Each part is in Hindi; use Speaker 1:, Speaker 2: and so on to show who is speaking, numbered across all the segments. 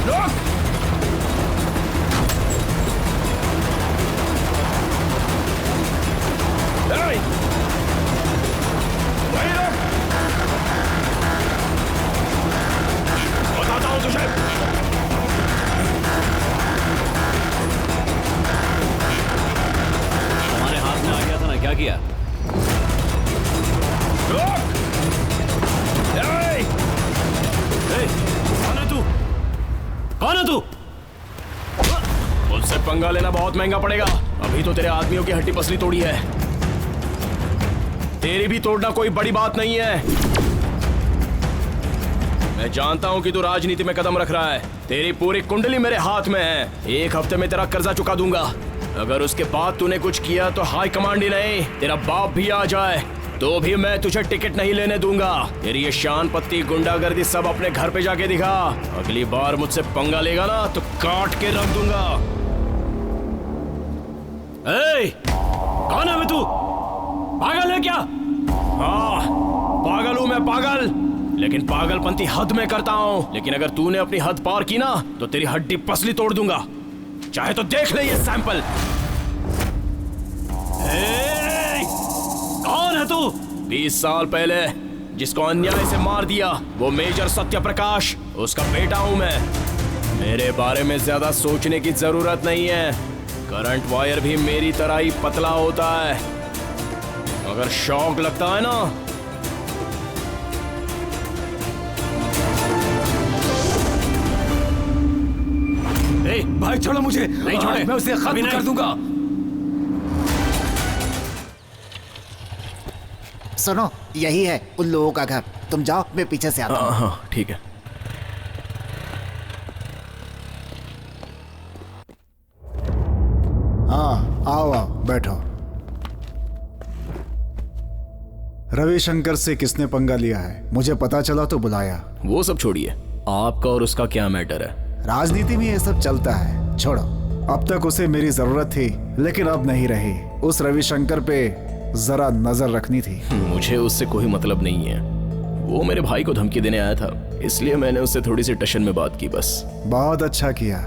Speaker 1: रुक। ए, वहीं रुक। बताता हूं तुझे।
Speaker 2: हमारे हाथ में आ गया था ना, क्या किया?
Speaker 1: रुक।
Speaker 2: कौन है तू? कौन है तू?
Speaker 1: मुझसे पंगा लेना बहुत महंगा पड़ेगा। अभी तो तेरे आदमियों की हड्डी पसली तोड़ी है, तेरी भी तोड़ना कोई बड़ी बात नहीं है। मैं जानता हूं कि तू राजनीति में कदम रख रहा है। तेरी पूरी कुंडली मेरे हाथ में है। 1 हफ्ते में तेरा कर्जा चुका दूंगा। अगर उसके बाद तूने कुछ किया तो हाई कमांड ही नहीं, तेरा बाप भी आ जाए तो भी मैं तुझे टिकट नहीं लेने दूंगा। तेरी ये शान पत्ती गुंडागर्दी सब अपने घर पे जाके दिखा। अगली बार मुझसे पंगा लेगा ना तो काट के रख दूंगा।
Speaker 2: कौन है तू? पागल है क्या?
Speaker 1: हाँ, पागल हूं मैं, पागल। लेकिन पागलपंती हद में करता हूं। लेकिन अगर तूने अपनी हद पार की ना तो तेरी हड्डी पसली तोड़ दूंगा। चाहे तो देख ले ये सैंपल।
Speaker 2: कौन है तू?
Speaker 1: 20 साल पहले जिसको अन्याय से मार दिया वो मेजर सत्यप्रकाश, उसका बेटा हूं मैं। मेरे बारे में ज्यादा सोचने की जरूरत नहीं है। करंट वायर भी मेरी तरह ही पतला होता है। अगर शौक लगता है ना
Speaker 2: भाई छोड़ो मुझे। नहीं छोड़े, मैं उसे खत्म कर दूंगा।
Speaker 3: सुनो, यही है उन लोगों का घर। तुम जाओ, मैं पीछे से आता हूँ।
Speaker 1: हाँ ठीक है।
Speaker 4: हाँ, आओ बैठो। रविशंकर से किसने पंगा लिया है? मुझे पता चला तो बुलाया।
Speaker 1: वो सब छोड़िए, आपका और उसका क्या मैटर है?
Speaker 4: राजनीति में ये सब चलता है, छोड़ो। अब तक उसे मेरी जरूरत थी लेकिन अब नहीं रही। उस रविशंकर पे जरा नजर रखनी थी।
Speaker 1: मुझे उससे कोई मतलब नहीं है। वो मेरे भाई को धमकी देने आया था, इसलिए मैंने उससे थोड़ी सी टशन में बात की बस।
Speaker 4: बहुत अच्छा किया।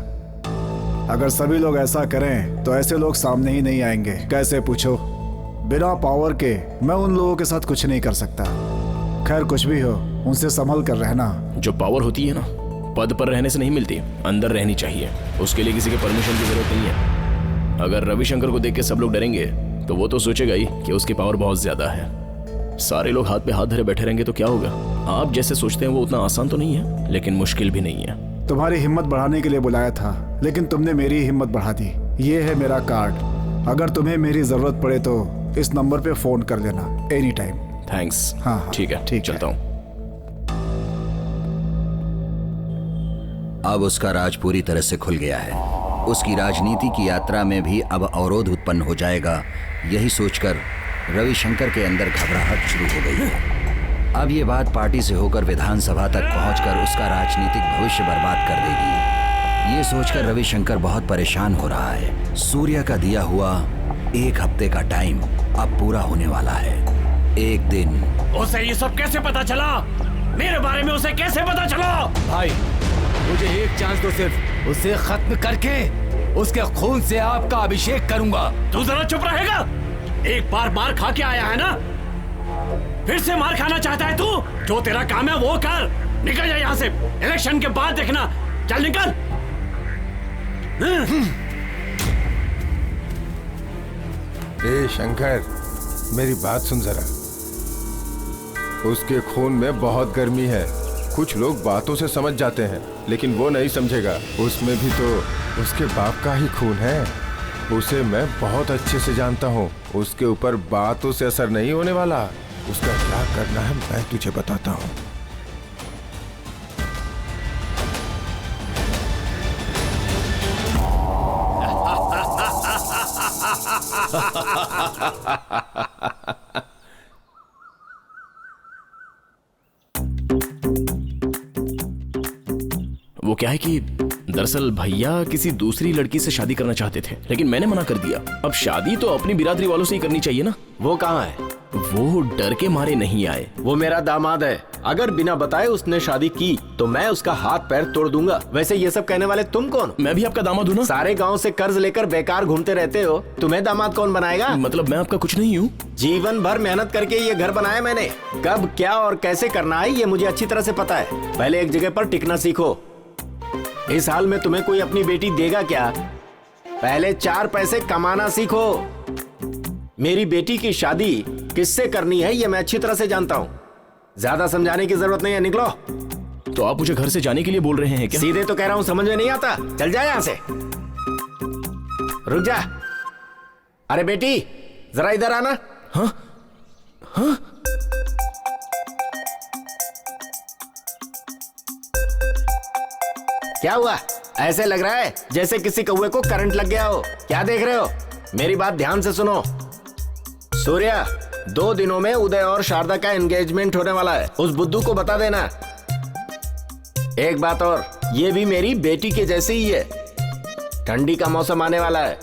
Speaker 4: अगर सभी लोग ऐसा करें तो ऐसे लोग सामने ही नहीं आएंगे। कैसे पूछो? बिना पावर के मैं उन लोगों के साथ कुछ नहीं कर सकता। खैर कुछ भी हो, उनसे संभल कर रहना।
Speaker 1: जो पावर होती है ना, पद पर रहने से नहीं मिलती, अंदर रहनी चाहिए। उसके लिए किसी के परमिशन की जरूरत नहीं है। अगर रविशंकर को देख के सब लोग डरेंगे तो वो तो सोचेगा ही कि उसकी पावर बहुत ज्यादा है। सारे लोग हाथ पे हाथ धरे बैठे रहेंगे तो क्या होगा? आप जैसे सोचते हैं वो उतना आसान तो नहीं है, लेकिन मुश्किल भी नहीं है।
Speaker 4: तुम्हारी हिम्मत बढ़ाने के लिए बुलाया था, लेकिन तुमने मेरी हिम्मत बढ़ा दी। ये है मेरा कार्ड। अगर तुम्हें मेरी जरूरत पड़े तो इस नंबर पे फोन कर लेना, एनी टाइम।
Speaker 1: थैंक्स।
Speaker 4: हाँ
Speaker 1: ठीक है,
Speaker 4: ठीक,
Speaker 1: चलता हूँ।
Speaker 5: अब उसका राज पूरी तरह से खुल गया है। उसकी राजनीति की यात्रा में भी अब अवरोध उत्पन्न हो जाएगा, यही सोचकर रविशंकर के अंदर घबराहट शुरू हो गई है। अब ये बात पार्टी से होकर विधानसभा तक पहुंचकर उसका राजनीतिक भविष्य बर्बाद कर देगी। ये सोचकर रविशंकर बहुत परेशान हो रहा है। सूर्य का दिया हुआ 1 हफ्ते का टाइम अब पूरा होने वाला है। एक दिन
Speaker 2: उसे ये सब कैसे पता चला? मेरे बारे में उसे कैसे पता चला?
Speaker 6: भाई मुझे एक चांस दो, सिर्फ उसे खत्म करके उसके खून से आपका अभिषेक करूंगा।
Speaker 2: तू जरा चुप रहेगा? एक बार मार खा के आया है ना, फिर से मार खाना चाहता है तू? जो तेरा काम है वो कर, निकल जा यहाँ से। इलेक्शन के बाद देखना, चल निकल।
Speaker 7: ए शंकर, मेरी बात सुन जरा। उसके खून में बहुत गर्मी है। कुछ लोग बातों से समझ जाते हैं, लेकिन वो नहीं समझेगा। उसमें भी तो उसके बाप का ही खून है। उसे मैं बहुत अच्छे से जानता हूँ। उसके ऊपर बातों से असर नहीं होने वाला। उसका क्या करना है मैं तुझे बताता हूँ।
Speaker 1: वो क्या है कि दरअसल भैया किसी दूसरी लड़की से शादी करना चाहते थे, लेकिन मैंने मना कर दिया। अब शादी तो अपनी बिरादरी वालों से ही करनी चाहिए ना।
Speaker 6: वो कहाँ है?
Speaker 1: वो डर के मारे नहीं आए।
Speaker 6: वो मेरा दामाद है,
Speaker 8: अगर बिना बताए उसने शादी की तो मैं उसका हाथ पैर तोड़ दूंगा। वैसे ये सब कहने वाले तुम कौन?
Speaker 1: मैं भी आपका दामाद हूँ ना।
Speaker 8: सारे गांव से कर्ज लेकर बेकार घूमते रहते हो, तुम्हें दामाद कौन बनाएगा?
Speaker 1: मतलब मैं आपका कुछ नहीं हूँ।
Speaker 8: जीवन भर मेहनत करके ये घर बनाया मैंने। कब क्या और कैसे करना है ये मुझे अच्छी तरह से पता है। पहले एक जगह पर टिकना सीखो। इस हाल में तुम्हें कोई अपनी बेटी देगा क्या? पहले 4 पैसे कमाना सीखो। मेरी बेटी की शादी किससे करनी है ये मैं अच्छी तरह से जानता हूँ। ज्यादा समझाने की जरूरत नहीं है, निकलो।
Speaker 1: तो आप मुझे घर से जाने के लिए बोल रहे हैं क्या?
Speaker 8: सीधे तो कह रहा हूँ, समझ में नहीं आता? चल जा यहाँ से, रुक जा। अरे बेटी जरा इधर आना।
Speaker 1: हाँ हाँ।
Speaker 8: क्या हुआ? ऐसे लग रहा है जैसे किसी कौवे को करंट लग गया हो। क्या देख रहे हो? मेरी बात ध्यान से सुनो। सूर्या, 2 दिनों में उदय और शारदा का एंगेजमेंट होने वाला है। उस बुद्धू को बता देना। एक बात और, ये भी मेरी बेटी के जैसे ही है। ठंडी का मौसम आने वाला है,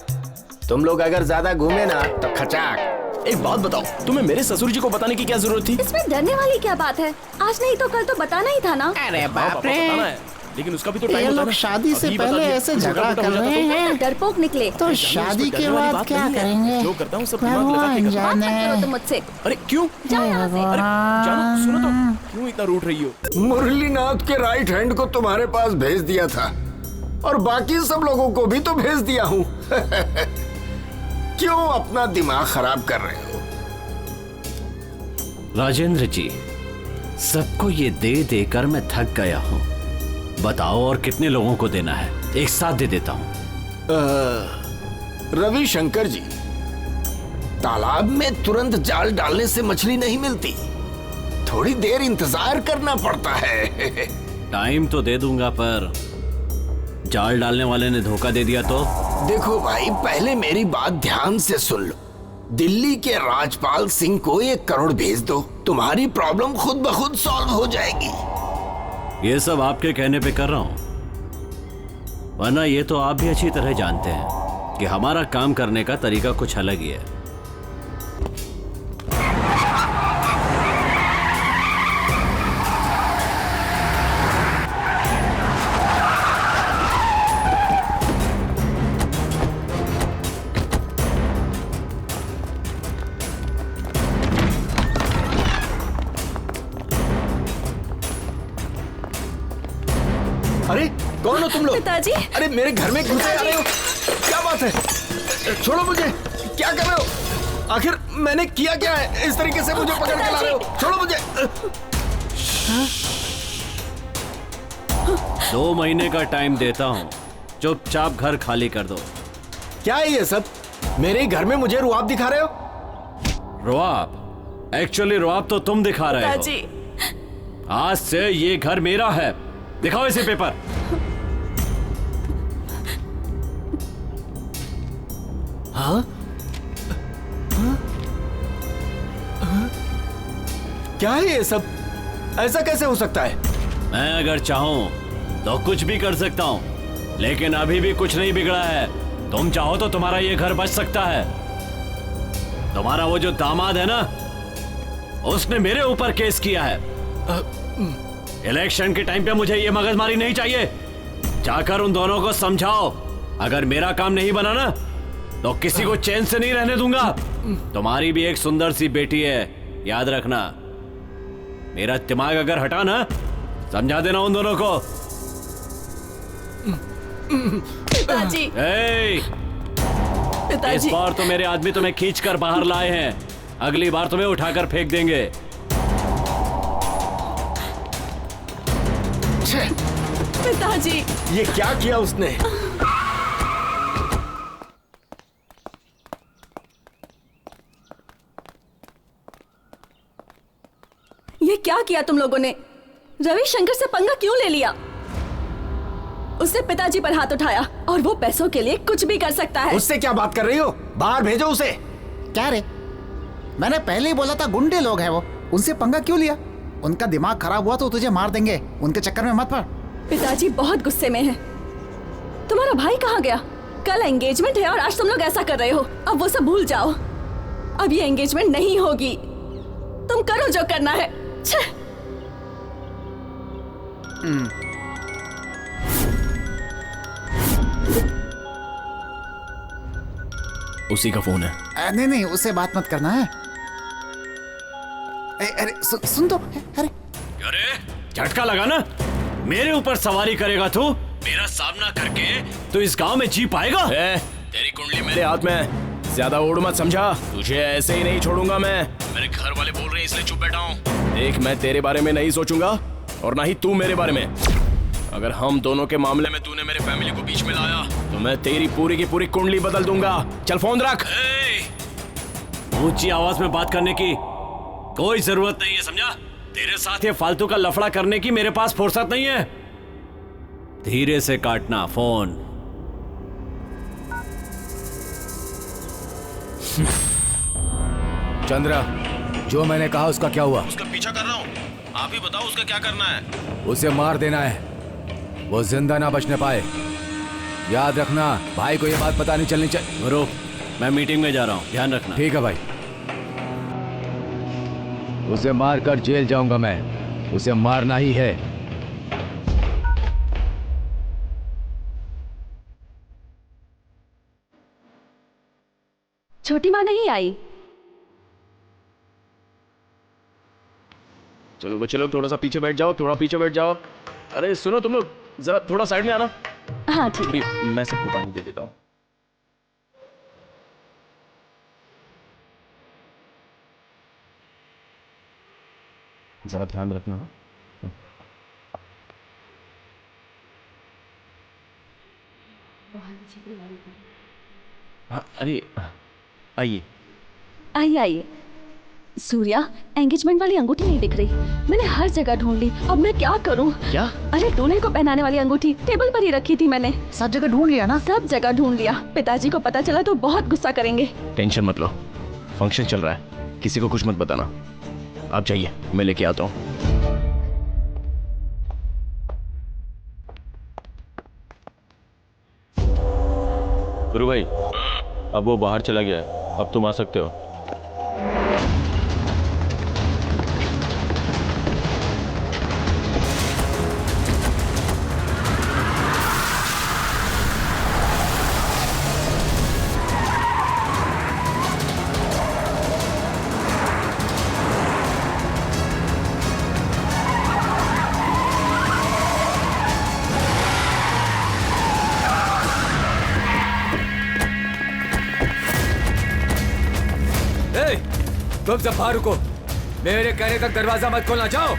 Speaker 8: तुम लोग अगर ज्यादा घूमे ना तो खचाक।
Speaker 1: एक बात बताओ, तुम्हें मेरे ससुर जी को बताने की क्या जरूरत थी?
Speaker 9: इसमें डरने वाली क्या बात है? आज नहीं तो कल तो बताना ही था ना।
Speaker 3: अरे
Speaker 1: हाँ,
Speaker 3: बाप रे,
Speaker 1: बताना है, लेकिन उसका भी तो
Speaker 3: ये
Speaker 1: टाइम होता है
Speaker 3: लोग
Speaker 1: ना।
Speaker 3: शादी से
Speaker 1: अभी बता
Speaker 3: पहले
Speaker 1: दिया,
Speaker 3: ऐसे
Speaker 1: छोटा
Speaker 3: झगड़ा
Speaker 1: मोटा
Speaker 3: कर
Speaker 1: हो जाता
Speaker 3: रहे
Speaker 1: तो-
Speaker 3: हैं।
Speaker 9: डरपोक निकले।
Speaker 3: तो शादी के बाद क्या करेंगे?
Speaker 1: जो करता हूँ सब दिमाग लगा
Speaker 3: भगवान
Speaker 1: के करता हूँ।
Speaker 9: बात मत करो
Speaker 3: जाने।
Speaker 9: तुम मुझसे।
Speaker 1: अरे क्यों?
Speaker 9: जाओ यहाँ से।
Speaker 1: अरे जानो, सुनो तो, क्यों इतना रूठ रही हो?
Speaker 8: मुरलीनाथ के राइट हैंड को तुम्हारे पास भेज दिया था और बाकी सब लोगों को भी तो भेज दिया हूँ। क्यों अपना दिमाग खराब कर रहे हो?
Speaker 2: राजेंद्र जी, सबको ये दे देकर मैं थक गया हूँ। बताओ और कितने लोगों को देना है? एक साथ दे देता हूँ।
Speaker 8: रविशंकर जी, तालाब में तुरंत जाल डालने से मछली नहीं मिलती, थोड़ी देर इंतजार करना पड़ता है।
Speaker 2: टाइम तो दे दूंगा, पर जाल डालने वाले ने धोखा दे दिया तो?
Speaker 8: देखो भाई, पहले मेरी बात ध्यान से सुन लो। दिल्ली के राजपाल सिंह को 1 करोड़ भेज दो, तुम्हारी प्रॉब्लम खुद ब खुद सॉल्व हो जाएगी।
Speaker 2: ये सब आपके कहने पे कर रहा हूँ, वरना ये तो आप भी अच्छी तरह जानते हैं कि हमारा काम करने का तरीका कुछ अलग ही है।
Speaker 8: अरे कौन हो तुम लोग?
Speaker 9: पिताजी।
Speaker 8: अरे मेरे घर में घुसे आ रहे हो, क्या बात है? छोड़ो मुझे, क्या कर रहे हो? आखिर मैंने किया क्या है? इस तरीके से मुझे पकड़ के ला रहे हो? छोड़ो मुझे।
Speaker 2: 2 महीने का टाइम देता हूँ, चुपचाप घर खाली कर दो।
Speaker 8: क्या है ये सब? मेरे घर में मुझे रुआब दिखा रहे हो?
Speaker 2: रुआब? एक्चुअली रुआब तो तुम दिखा रहे हो।
Speaker 9: पिताजी।
Speaker 2: आज से ये घर मेरा है। दिखाओ इसे पेपर।
Speaker 8: हाँ? क्या है ये सब? ऐसा कैसे हो सकता है?
Speaker 2: मैं अगर चाहूं तो कुछ भी कर सकता हूं, लेकिन अभी भी कुछ नहीं बिगड़ा है। तुम चाहो तो तुम्हारा ये घर बच सकता है। तुम्हारा वो जो दामाद है ना, उसने मेरे ऊपर केस किया है। इलेक्शन के टाइम पे मुझे ये मगजमारी नहीं चाहिए। जाकर उन दोनों को समझाओ, अगर मेरा काम नहीं बना ना तो किसी को चैन से नहीं रहने दूंगा। तुम्हारी भी एक सुंदर सी बेटी है, याद रखना। मेरा दिमाग अगर हटा ना, समझा देना उन दोनों को।
Speaker 9: पिताजी।
Speaker 2: इस
Speaker 9: पिताजी।
Speaker 2: बार तो मेरे आदमी तुम्हें खींचकर बाहर लाए हैं, अगली बार तुम्हें उठाकर फेंक देंगे।
Speaker 9: पिताजी।
Speaker 8: ये क्या किया उसने?
Speaker 9: ये क्या किया तुम लोगों ने? रविशंकर से पंगा क्यों ले लिया? उसने पिताजी पर हाथ उठाया और वो पैसों के लिए कुछ भी कर सकता है।
Speaker 8: उससे क्या बात कर रही हो? बाहर भेजो उसे।
Speaker 3: क्या रे, मैंने पहले ही बोला था गुंडे लोग हैं वो, उनसे पंगा क्यों लिया? उनका दिमाग खराब हुआ तो तुझे मार देंगे, उनके चक्कर में मत पड़।
Speaker 9: पिताजी बहुत गुस्से में है। तुम्हारा भाई कहाँ गया? कल एंगेजमेंट है और आज तुम लोग ऐसा कर रहे हो। अब वो सब भूल जाओ, अब ये एंगेजमेंट नहीं होगी। तुम करो जो करना है।
Speaker 1: उसी का फोन है।
Speaker 3: नहीं नहीं, उससे बात मत करना है। अरे सुन तो। अरे
Speaker 2: झटका लगा ना? मेरे ऊपर सवारी करेगा तू? मेरा सामना करके तू इस गांव में जी पाएगा?
Speaker 1: तेरी कुंडली मेरे हाथ में है, ज्यादा ओढ़ मत समझा। तुझे ऐसे ही नहीं छोड़ूंगा मैं। मेरे घर वाले बोल रहे हैं इसलिए चुप बैठा हूँ। देख, मैं तेरे बारे में नहीं सोचूंगा और ना ही तू मेरे बारे में। अगर हम दोनों के मामले में तूने मेरे फैमिली को बीच में लाया तो मैं तेरी पूरी की पूरी कुंडली बदल दूंगा। चल फोन रख।
Speaker 2: ऊंची आवाज में बात करने की कोई जरूरत नहीं है, समझा? तेरे साथ ये फालतू का लफड़ा करने की मेरे पास फुर्सत नहीं है। धीरे से काटना फोन।
Speaker 6: चंद्रा, जो मैंने कहा उसका क्या हुआ?
Speaker 1: उसका पीछा कर रहा हूँ, आप ही बताओ उसका क्या करना है।
Speaker 6: उसे मार देना है, वो जिंदा ना बचने पाए। याद रखना, भाई को ये बात पता नहीं चलनी चाहिए।
Speaker 2: गुरु, मैं मीटिंग में जा रहा हूँ, ध्यान रखना।
Speaker 6: ठीक है भाई। उसे मार कर जेल जाऊंगा मैं, उसे मारना ही है।
Speaker 9: छोटी माँ नहीं आई।
Speaker 1: चलो बच्चे लोग थोड़ा सा पीछे बैठ जाओ, थोड़ा पीछे बैठ जाओ। अरे सुनो तुम लोग, जरा थोड़ा साइड में आना।
Speaker 9: हाँ ठीक है।
Speaker 1: मैं सबको पानी दे देता हूँ। जरा ध्यान रखना। हाँ, अरे आइए
Speaker 9: आइए आइए। सूर्या, एंगेजमेंट वाली अंगूठी नहीं दिख रही। मैंने हर जगह ढूंढ ली, अब मैं क्या करूं?
Speaker 1: क्या?
Speaker 9: अरे दूल्हे को पहनाने वाली अंगूठी टेबल पर ही रखी थी मैंने।
Speaker 3: सब जगह ढूंढ लिया ना?
Speaker 9: सब जगह ढूंढ लिया। पिताजी को पता चला तो बहुत गुस्सा करेंगे।
Speaker 1: टेंशन मत लो, फंक्शन चल रहा है, किसी को कुछ मत बताना। आप जाइए, मैं लेके आता हूँ। गुरु भाई, अब वो बाहर चला गया है, अब तुम आ सकते हो।
Speaker 6: तुम सब बाहर रुको, मेरे कहने तक दरवाजा मत खोलना। जाओ।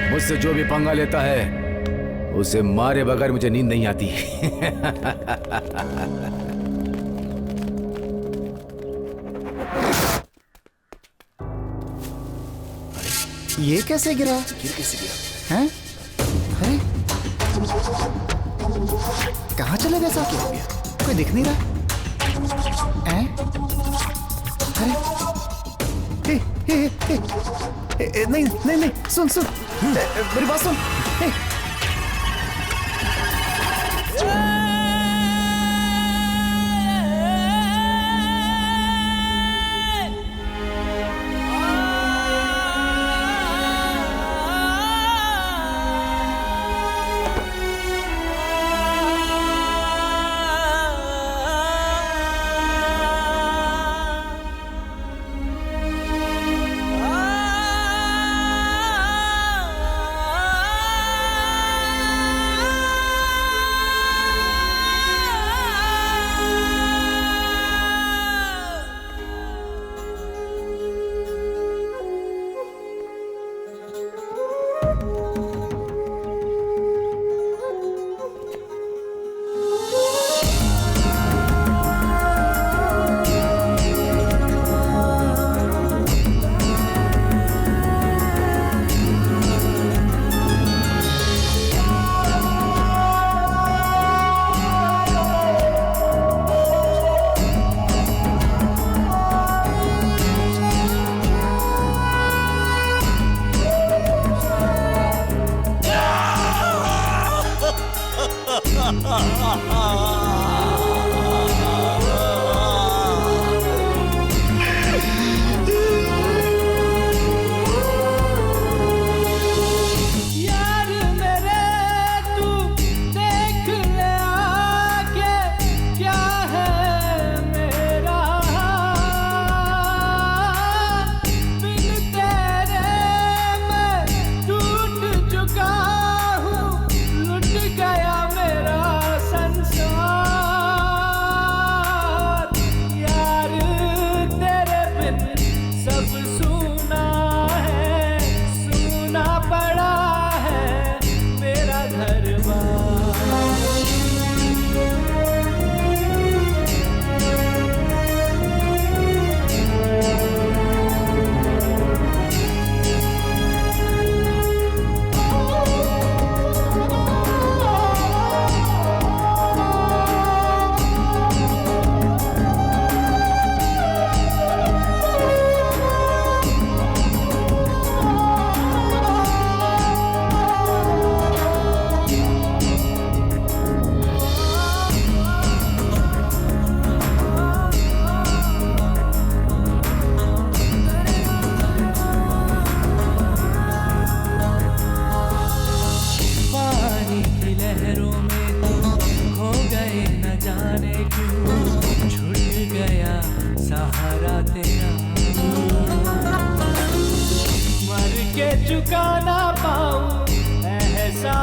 Speaker 6: मुझसे जो भी पंगा लेता है उसे मारे बगैर मुझे नींद नहीं आती।
Speaker 3: ये कैसे गिरा?
Speaker 1: गिर कैसे गिरा?
Speaker 3: हैं? अरे कहाँ चले गए साहब? कोई दिख नहीं रहा। हैं? अरे नहीं नहीं नहीं, सुन सुन, मेरी बात सुन।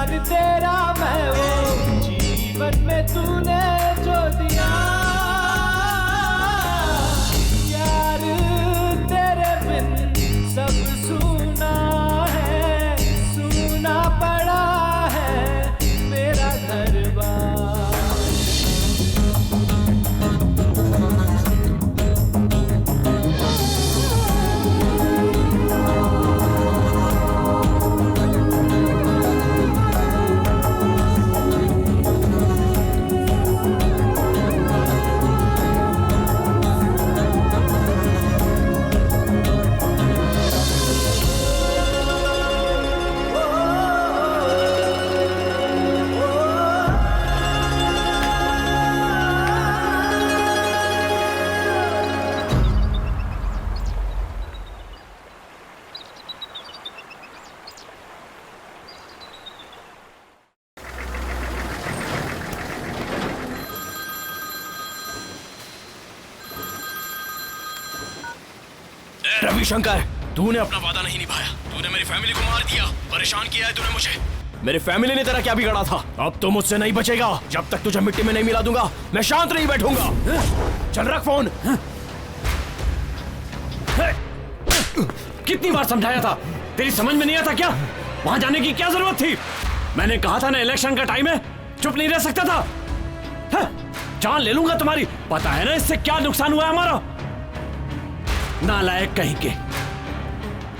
Speaker 10: जान तेरा मैं वो जीवन में तूने जो दिया यार तेरे बिन सब सुना है, सुना पड़ा है मेरा घर बार।
Speaker 1: रविशंकर, तूने अपना वादा नहीं निभाया। तूने मेरी फैमिली को मार दिया, परेशान किया है तूने मुझे। मेरी फैमिली ने तेरा क्या बिगाड़ा था? अब तो मुझसे नहीं बचेगा। जब तक तुझे मिट्टी में नहीं मिला दूंगा मैं शांत नहीं बैठूंगा। चल रख फोन।
Speaker 2: कितनी बार समझाया था, तेरी समझ में नहीं आता क्या? वहां जाने की क्या जरूरत थी? मैंने कहा था ना इलेक्शन का टाइम है, चुप नहीं रह सकता था। जान ले लूंगा तुम्हारी। पता है ना इससे क्या नुकसान हुआ हमारा? नालायक कहीं के।